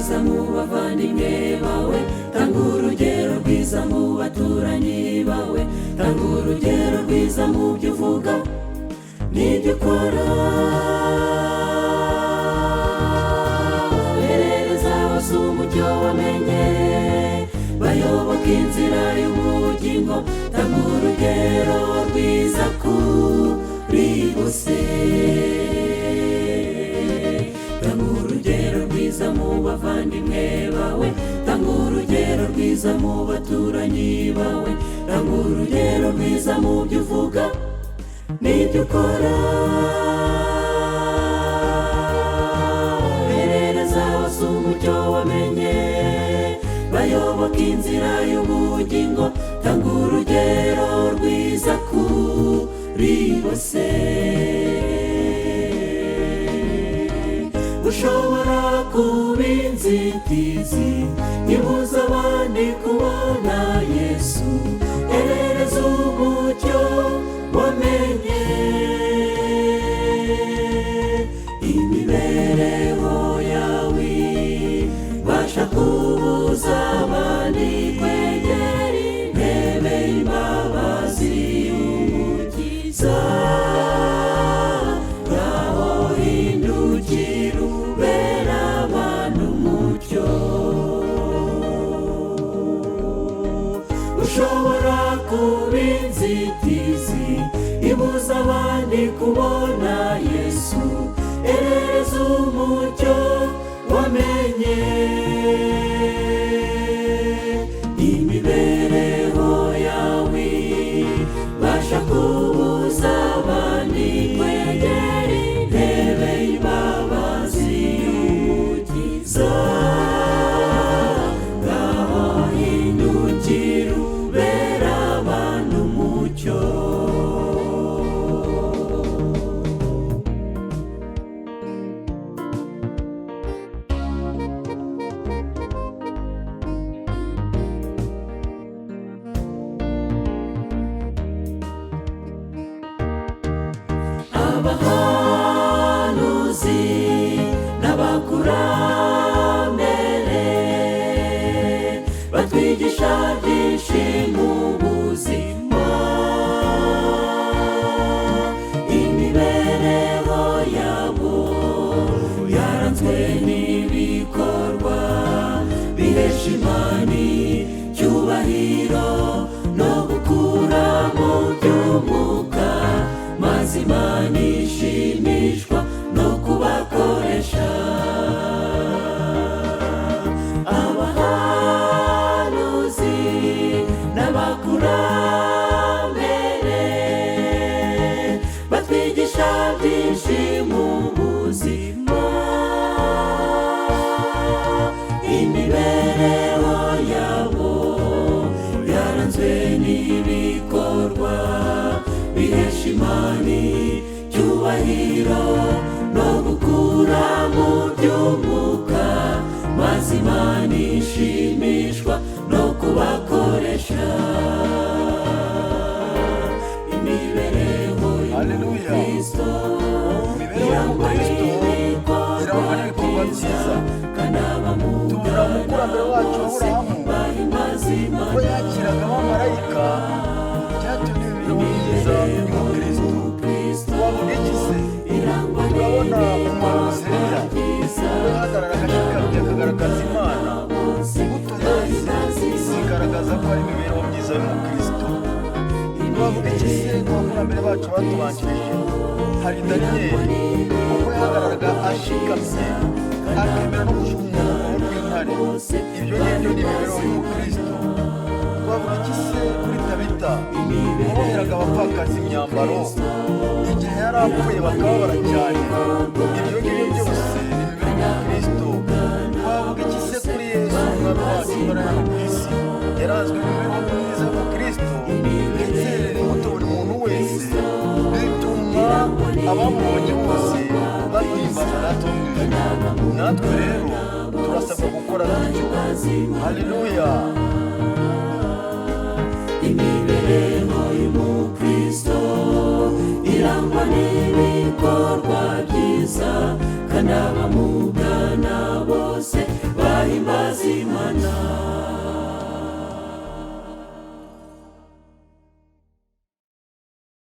rwiza mu bavandimwe bawe, tanga urugero rwiza mu baturanyi bawe, tanga urugero rwiza mu byo uvuga n'ibyo ukora. Herereza bose umucyo wamenye, bayoboka inzira y'ubugingo, tanga urugero rwiza kuri bose. Tanga urugero rwiza mu bavandimwe bawe, tanga urugero rwiza mu baturanyi bawe, tanga urugero rwiza mu byo uvuga n'ibyo ukora. Herereza bose umucyo wamenye, bayoboka inzira y'ubugingo, tanga urugero rwiza kuri bose. Ushobora kuba inzitizi ibuza abandi kubona Yesu, herereza umucyo wamenye. Imibereho yawe ibasha kubuza abandi kwegera intebe y'imbabazi y'Umukiza. Ngaho hindukira ubera abantu umucyo. Ushobora kuba inzitizi ibuza abandi kubona Yesu, herereza umucyo wamenye. Imibereho yawe ibasha kubuza abandi kwegera intebe y'imbabazi y'Umukiza. Ngaho hindukira ubera abantu umucyo. Abahanuzi n'abakurambere batwigisha byinshi mu buzima. Imibereho yabo yaranzwe n'ibikorwa bihesha Imana icyubahiro no gukura mu by'umwuka, maze Imana ishimishwa no kubakoresha. Abahanuzi n'abakurambere batwigisha byinshi mu buzima. Imibereho yabo yaranzwe n'ibikorwa bihesha Imana icyubahiro no gukura mu by'umwuka, maze Imana ishimishwa no kubakoresha. Imibereho y'Umukristo irangwa n'ibikorwa byiza, kandi umukurambere wacu Aburahamu bahimbaza Imana ubwo yakiraga abamarayika, byatumye imibereho myiza y'Umukristo. Wavuga iki se? Urabona umuhanuzi Eliya ahagarara agashikamye akagaragaza Imana, imbuto yeze zigaragaza ko ari imibereho myiza y'Umukristo. Wavuga iki se ku bakurambere bacu batubanjirije? Hari Daniyeli ubwo yahagararaga ashikamye akemera no gushumura rw'intare. Ibyo ngibyo ni imibereho y'Umukristo. Wavuga iki se kuri Tabita waboheraga abapfakazi imyambaro igihe yari apfuye bakababara cyane? Ibyo ngibyo byose ni imibereho y'Umukristo. Wavuga iki se kuri Yesu umwami wacu ubara hano ku isi? Yarazwe n'imibereho myiza y'Umukristo ndetse imbuto buri muntu wese, bituma abamubonye bose bahimbaza Data wo mu ijuru. Natwe rero turasabwa gukora dutyo. Haleluya. Imibereho y'Umukristo irangwa n'ibikorwa byiza, kandi abamugana bose bahimbaza Imana